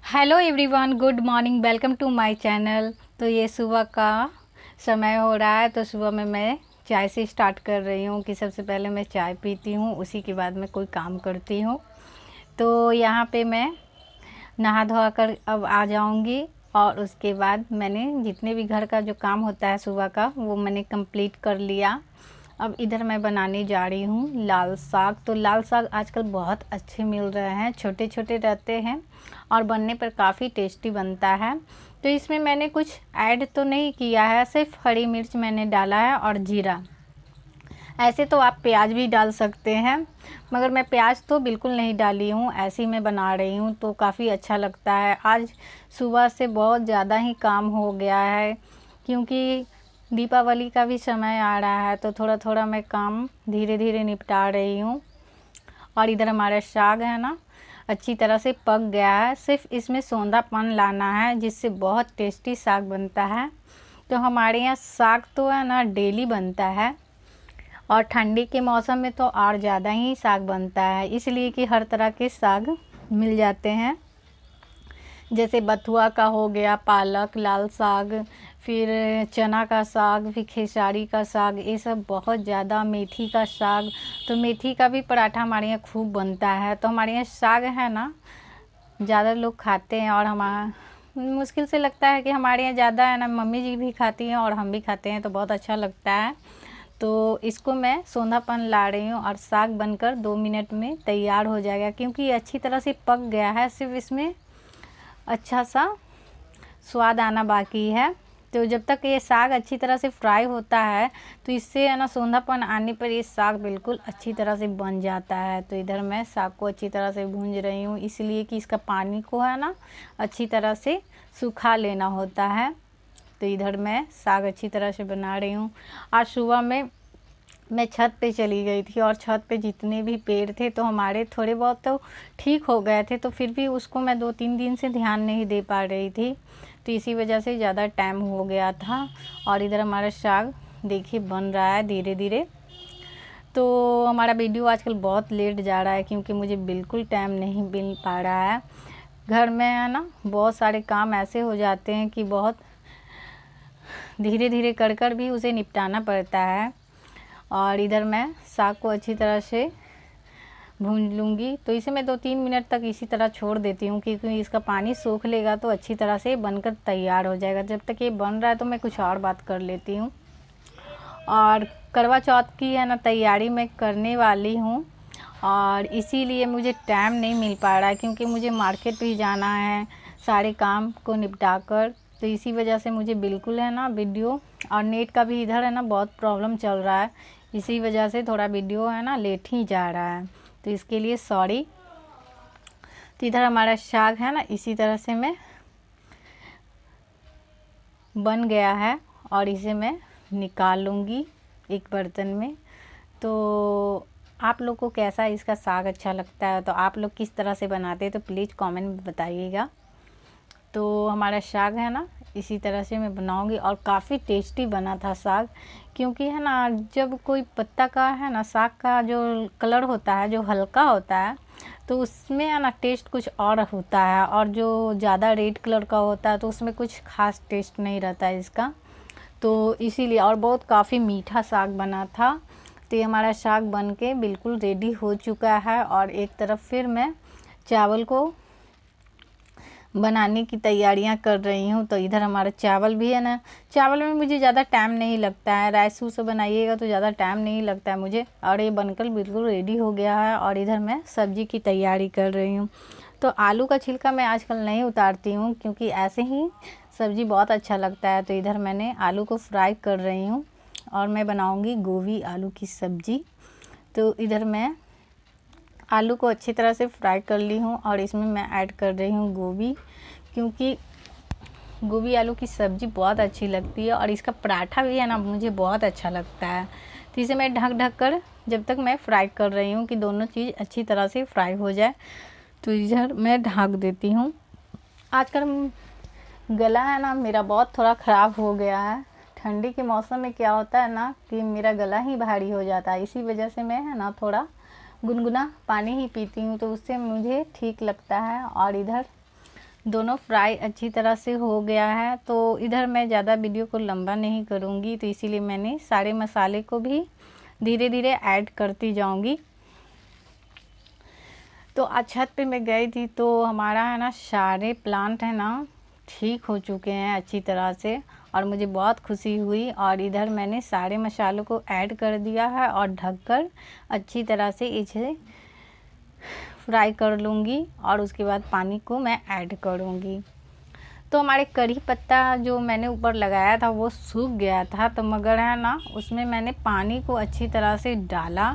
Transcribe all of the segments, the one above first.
Hello everyone, good morning, welcome to my channel. तो ये सुबह का समय हो रहा है, तो सुबह में मैं चाय से स्टार्ट कर रही हूँ कि सबसे पहले मैं चाय पीती हूँ, उसी के बाद मैं कोई काम करती हूँ। तो यहाँ पे मैं नहा धोआ कर अब आ जाऊँगी और उसके बाद मैंने जितने भी घर का जो काम होता है सुबह का वो मैंने कंप्लीट कर लिया। अब इधर मैं बनाने जा रही हूँ लाल साग। तो लाल साग आजकल बहुत अच्छे मिल रहे हैं, छोटे छोटे रहते हैं और बनने पर काफ़ी टेस्टी बनता है। तो इसमें मैंने कुछ ऐड तो नहीं किया है, सिर्फ हरी मिर्च मैंने डाला है और जीरा। ऐसे तो आप प्याज भी डाल सकते हैं, मगर मैं प्याज तो बिल्कुल नहीं डाली हूँ, ऐसे ही मैं बना रही हूँ तो काफ़ी अच्छा लगता है। आज सुबह से बहुत ज़्यादा ही काम हो गया है, क्योंकि दीपावली का भी समय आ रहा है, तो थोड़ा थोड़ा मैं काम धीरे धीरे निपटा रही हूँ। और इधर हमारा साग है ना, अच्छी तरह से पक गया है, सिर्फ इसमें सौंधापन लाना है जिससे बहुत टेस्टी साग बनता है। तो हमारे यहाँ साग तो है ना डेली बनता है, और ठंडी के मौसम में तो और ज़्यादा ही साग बनता है, इसलिए कि हर तरह के साग मिल जाते हैं। जैसे बथुआ का हो गया, पालक, लाल साग, फिर चना का साग, फिर खेसारी का साग, ये सब बहुत ज़्यादा, मेथी का साग। तो मेथी का भी पराठा हमारे यहाँ खूब बनता है। तो हमारे यहाँ साग है ना ज़्यादा लोग खाते हैं, और हमारा मुश्किल से लगता है कि हमारे यहाँ ज़्यादा है ना, मम्मी जी भी खाती हैं और हम भी खाते हैं, तो बहुत अच्छा लगता है। तो इसको मैं सौंधापन ला रही हूँ और साग बनकर 2 मिनट में तैयार हो जाएगा, क्योंकि ये अच्छी तरह से पक गया है, सिर्फ इसमें अच्छा सा स्वाद आना बाकी है। तो जब तक ये साग अच्छी तरह से फ्राई होता है, तो इससे है ना सौंधापन आने पर ये साग बिल्कुल अच्छी तरह से बन जाता है। तो इधर मैं साग को अच्छी तरह से भूंज रही हूँ, इसलिए कि इसका पानी को है ना अच्छी तरह से सुखा लेना होता है। तो इधर मैं साग अच्छी तरह से बना रही हूँ। आज सुबह में मैं छत पे चली गई थी, और छत पे जितने भी पेड़ थे तो हमारे थोड़े बहुत तो ठीक हो गए थे, तो फिर भी उसको मैं 2-3 दिन से ध्यान नहीं दे पा रही थी, तो इसी वजह से ज़्यादा टाइम हो गया था। और इधर हमारा साग देखिए बन रहा है धीरे धीरे। तो हमारा वीडियो आजकल बहुत लेट जा रहा है, क्योंकि मुझे बिल्कुल टाइम नहीं मिल पा रहा है। घर में है ना बहुत सारे काम ऐसे हो जाते हैं कि बहुत धीरे धीरे कर कर भी उसे निपटाना पड़ता है। और इधर मैं साग को अच्छी तरह से भून लूँगी। तो इसे मैं 2-3 मिनट तक इसी तरह छोड़ देती हूँ, क्योंकि इसका पानी सूख लेगा तो अच्छी तरह से बनकर तैयार हो जाएगा। जब तक ये बन रहा है तो मैं कुछ और बात कर लेती हूँ। और करवा चौथ की है ना तैयारी मैं करने वाली हूँ, और इसीलिए मुझे टाइम नहीं मिल पा रहा है, क्योंकि मुझे मार्केट भी जाना है सारे काम को निपटा कर। तो इसी वजह से मुझे बिल्कुल है ना वीडियो, और नेट का भी इधर है ना बहुत प्रॉब्लम चल रहा है, इसी वजह से थोड़ा वीडियो है ना लेट ही जा रहा है, तो इसके लिए सॉरी। तो इधर हमारा साग है ना इसी तरह से मैं बन गया है, और इसे मैं निकाल लूँगी एक बर्तन में। तो आप लोग को कैसा इसका साग अच्छा लगता है, तो आप लोग किस तरह से बनाते हैं तो प्लीज़ कमेंट में बताइएगा। तो हमारा साग है ना इसी तरह से मैं बनाऊंगी, और काफ़ी टेस्टी बना था साग, क्योंकि है ना जब कोई पत्ता का है ना साग का जो कलर होता है जो हल्का होता है, तो उसमें है ना टेस्ट कुछ और होता है, और जो ज़्यादा रेड कलर का होता है तो उसमें कुछ खास टेस्ट नहीं रहता है इसका। तो इसीलिए, और बहुत काफ़ी मीठा साग बना था। तो ये हमारा साग बन के बिल्कुल रेडी हो चुका है, और एक तरफ फिर मैं चावल को बनाने की तैयारियां कर रही हूँ। तो इधर हमारा चावल भी है ना, चावल में मुझे ज़्यादा टाइम नहीं लगता है, राइस से बनाइएगा तो ज़्यादा टाइम नहीं लगता है मुझे। और ये बनकर बिल्कुल रेडी हो गया है, और इधर मैं सब्ज़ी की तैयारी कर रही हूँ। तो आलू का छिलका मैं आजकल नहीं उतारती हूँ, क्योंकि ऐसे ही सब्ज़ी बहुत अच्छा लगता है। तो इधर मैंने आलू को फ्राई कर रही हूँ, और मैं बनाऊँगी गोभी आलू की सब्ज़ी। तो इधर मैं आलू को अच्छी तरह से फ्राई कर ली हूँ, और इसमें मैं ऐड कर रही हूँ गोभी, क्योंकि गोभी आलू की सब्ज़ी बहुत अच्छी लगती है, और इसका पराठा भी है ना मुझे बहुत अच्छा लगता है। तो इसे मैं ढक ढक कर जब तक मैं फ्राई कर रही हूँ कि दोनों चीज़ अच्छी तरह से फ्राई हो जाए, तो इधर मैं ढक देती हूँ। आजकल गला है ना मेरा बहुत थोड़ा ख़राब हो गया है, ठंडी के मौसम में क्या होता है ना कि मेरा गला ही भारी हो जाता है, इसी वजह से मैं है ना थोड़ा गुनगुना पानी ही पीती हूँ, तो उससे मुझे ठीक लगता है। और इधर दोनों फ्राई अच्छी तरह से हो गया है। तो इधर मैं ज़्यादा वीडियो को लंबा नहीं करूँगी, तो इसीलिए मैंने सारे मसाले को भी धीरे धीरे ऐड करती जाऊँगी। तो आज छत पे मैं गई थी तो हमारा है ना सारे प्लांट है ना ठीक हो चुके हैं अच्छी तरह से, और मुझे बहुत खुशी हुई। और इधर मैंने सारे मसालों को ऐड कर दिया है और ढककर अच्छी तरह से इसे फ्राई कर लूँगी, और उसके बाद पानी को मैं ऐड करूँगी। तो हमारे कड़ी पत्ता जो मैंने ऊपर लगाया था वो सूख गया था, तो मगर है ना उसमें मैंने पानी को अच्छी तरह से डाला,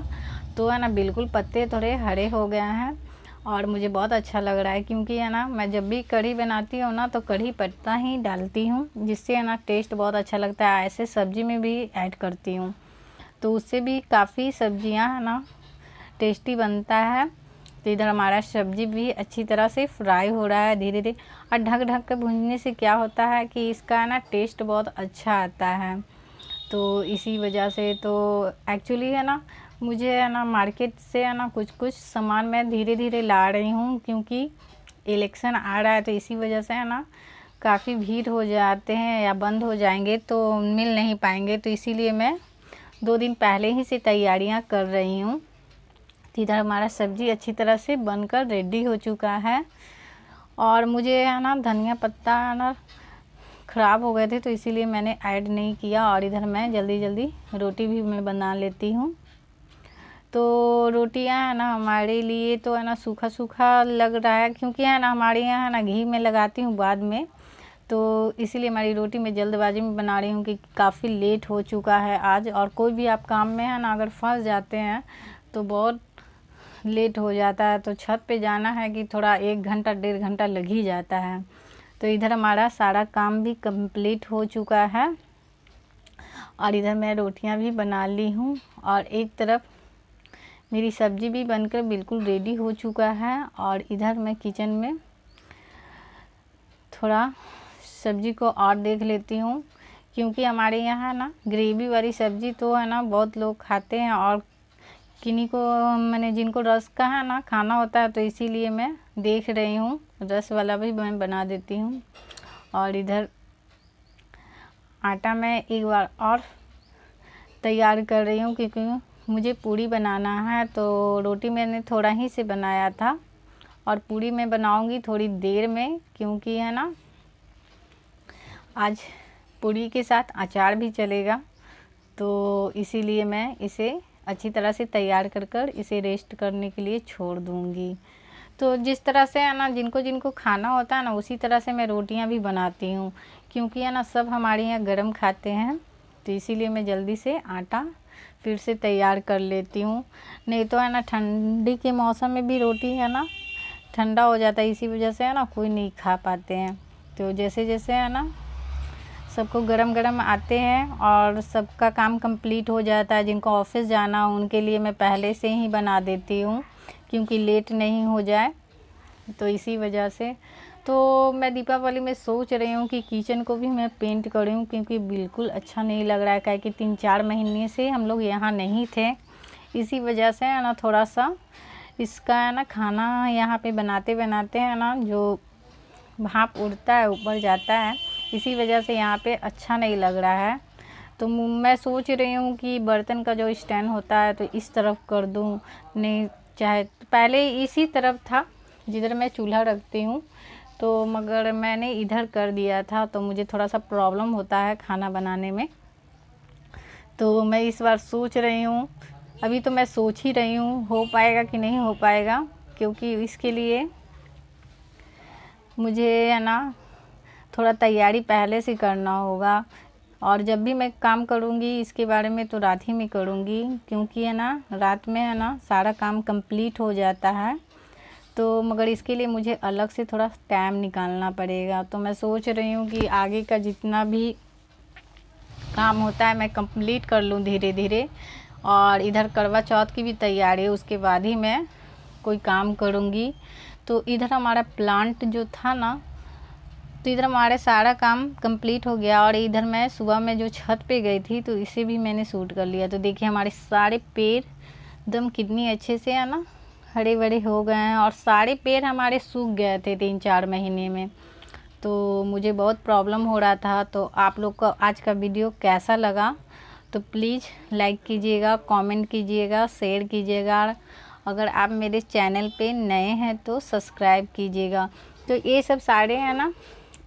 तो है ना बिल्कुल पत्ते थोड़े हरे हो गए हैं। और मुझे बहुत अच्छा लग रहा है, क्योंकि है ना मैं जब भी कढ़ी बनाती हूँ ना तो कढ़ी पत्ता ही डालती हूँ, जिससे है ना टेस्ट बहुत अच्छा लगता है। ऐसे सब्ज़ी में भी ऐड करती हूँ, तो उससे भी काफ़ी सब्जियाँ है ना टेस्टी बनता है। तो इधर हमारा सब्जी भी अच्छी तरह से फ्राई हो रहा है धीरे धीरे, और ढक ढक के भूनने से क्या होता है कि इसका ना टेस्ट बहुत अच्छा आता है। तो इसी वजह से तो एक्चुअली है ना मुझे है ना मार्केट से है ना कुछ कुछ सामान मैं धीरे धीरे ला रही हूँ, क्योंकि इलेक्शन आ रहा है, तो इसी वजह से है ना काफ़ी भीड़ हो जाते हैं या बंद हो जाएंगे तो मिल नहीं पाएंगे, तो इसीलिए मैं 2 दिन पहले ही से तैयारियां कर रही हूँ। तो इधर हमारा सब्ज़ी अच्छी तरह से बनकर रेडी हो चुका है, और मुझे है ना धनिया पत्ता है ना ख़राब हो गए थे, तो इसीलिए मैंने ऐड नहीं किया। और इधर मैं जल्दी जल्दी रोटी भी मैं बना लेती हूँ। तो रोटियां है ना हमारे लिए तो है ना सूखा सूखा लग रहा है, क्योंकि है ना हमारे यहाँ है ना घी में लगाती हूँ बाद में, तो इसीलिए हमारी रोटी मैं जल्दबाजी में बना रही हूँ कि काफ़ी लेट हो चुका है आज। और कोई भी आप काम में है ना अगर फंस जाते हैं तो बहुत लेट हो जाता है, तो छत पे जाना है कि थोड़ा 1 घंटा 1.5 घंटा लग ही जाता है। तो इधर हमारा सारा काम भी कंप्लीट हो चुका है, और इधर मैं रोटियां भी बना ली हूँ, और एक तरफ मेरी सब्ज़ी भी बनकर बिल्कुल रेडी हो चुका है। और इधर मैं किचन में थोड़ा सब्ज़ी को और देख लेती हूँ, क्योंकि हमारे यहाँ ना ग्रेवी वाली सब्ज़ी तो है ना बहुत लोग खाते हैं, और किन्हीं को मैंने जिनको रस का है ना खाना होता है, तो इसीलिए मैं देख रही हूँ रस वाला भी मैं बना देती हूँ। और इधर आटा मैं एक बार और तैयार कर रही हूँ, क्योंकि मुझे पूड़ी बनाना है। तो रोटी मैंने थोड़ा ही से बनाया था, और पूड़ी मैं बनाऊँगी थोड़ी देर में, क्योंकि है ना आज पूड़ी के साथ अचार भी चलेगा, तो इसीलिए मैं इसे अच्छी तरह से तैयार कर कर इसे रेस्ट करने के लिए छोड़ दूँगी। तो जिस तरह से है ना जिनको जिनको खाना होता है ना उसी तरह से मैं रोटियां भी बनाती हूँ, क्योंकि है ना सब हमारे यहाँ गरम खाते हैं, तो इसीलिए मैं जल्दी से आटा फिर से तैयार कर लेती हूँ। नहीं तो है ना ठंडी के मौसम में भी रोटी है ना ठंडा हो जाता है, इसी वजह से है ना कोई नहीं खा पाते हैं। तो जैसे जैसे है ना सबको गरम गरम आते हैं और सबका काम कंप्लीट हो जाता है, जिनको ऑफिस जाना हो उनके लिए मैं पहले से ही बना देती हूँ, क्योंकि लेट नहीं हो जाए। तो इसी वजह से तो मैं दीपावली में सोच रही हूँ कि किचन को भी मैं पेंट करूँ, क्योंकि बिल्कुल अच्छा नहीं लग रहा है, क्या कि 3-4 महीने से हम लोग यहाँ नहीं थे, इसी वजह से है ना थोड़ा सा इसका है ना खाना यहाँ पे बनाते बनाते है ना जो भाप उड़ता है ऊपर जाता है, इसी वजह से यहाँ पे अच्छा नहीं लग रहा है। तो मैं सोच रही हूँ कि बर्तन का जो स्टैंड होता है तो इस तरफ कर दूँ, नहीं चाहे तो पहले इसी तरफ था जिधर मैं चूल्हा रखती हूँ, तो मगर मैंने इधर कर दिया था, तो मुझे थोड़ा सा प्रॉब्लम होता है खाना बनाने में। तो मैं इस बार सोच रही हूँ, अभी तो मैं सोच ही रही हूँ हो पाएगा कि नहीं हो पाएगा, क्योंकि इसके लिए मुझे है ना थोड़ा तैयारी पहले से करना होगा। और जब भी मैं काम करूँगी इसके बारे में तो रात ही में करूँगी, क्योंकि है ना रात में है ना सारा काम कंप्लीट हो जाता है। तो मगर इसके लिए मुझे अलग से थोड़ा टाइम निकालना पड़ेगा। तो मैं सोच रही हूँ कि आगे का जितना भी काम होता है मैं कंप्लीट कर लूँ धीरे धीरे, और इधर करवा चौथ की भी तैयारी है, उसके बाद ही मैं कोई काम करूँगी। तो इधर हमारा प्लांट जो था ना, तो इधर हमारे सारा काम कंप्लीट हो गया, और इधर मैं सुबह में जो छत पे गई थी तो इसे भी मैंने शूट कर लिया। तो देखिए हमारे सारे पेड़ एकदम कितनी अच्छे से है ना हरे भरे हो गए हैं और सारे पेड़ हमारे सूख गए थे 3-4 महीने में। तो मुझे बहुत प्रॉब्लम हो रहा था। तो आप लोग को आज का वीडियो कैसा लगा तो प्लीज़ लाइक कीजिएगा, कमेंट कीजिएगा, शेयर कीजिएगा। अगर आप मेरे चैनल पे नए हैं तो सब्सक्राइब कीजिएगा। तो ये सब सारे है ना,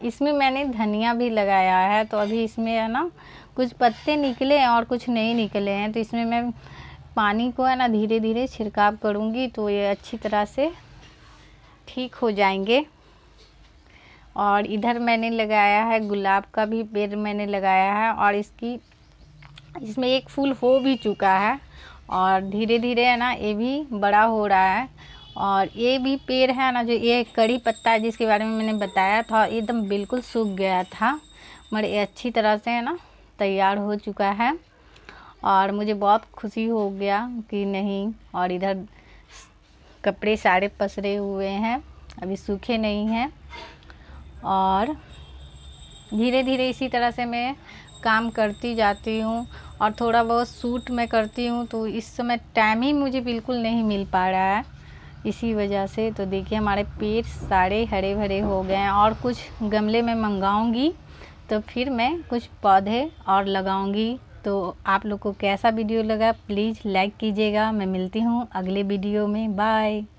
इसमें मैंने धनिया भी लगाया है। तो अभी इसमें है ना कुछ पत्ते निकले हैं और कुछ नहीं निकले हैं। तो इसमें मैं पानी को है ना धीरे धीरे छिड़काव करूँगी तो ये अच्छी तरह से ठीक हो जाएंगे। और इधर मैंने लगाया है गुलाब का भी पेड़ मैंने लगाया है और इसमें एक फूल हो भी चुका है और धीरे धीरे है ना ये भी बड़ा हो रहा है। और ये भी पेड़ है ना, जो ये कड़ी पत्ता है जिसके बारे में मैंने बताया था, एकदम बिल्कुल सूख गया था, मगर ये अच्छी तरह से है ना तैयार हो चुका है और मुझे बहुत खुशी हो गया कि नहीं। और इधर कपड़े सारे पसरे हुए हैं, अभी सूखे नहीं हैं। और धीरे धीरे इसी तरह से मैं काम करती जाती हूँ और थोड़ा बहुत शूट मैं करती हूँ। तो इस समय टाइम ही मुझे बिल्कुल नहीं मिल पा रहा है इसी वजह से। तो देखिए हमारे पेड़ सारे हरे भरे हो गए हैं और कुछ गमले में मंगाऊंगी तो फिर मैं कुछ पौधे और लगाऊंगी। तो आप लोग को कैसा वीडियो लगा प्लीज़ लाइक कीजिएगा। मैं मिलती हूँ अगले वीडियो में, बाय।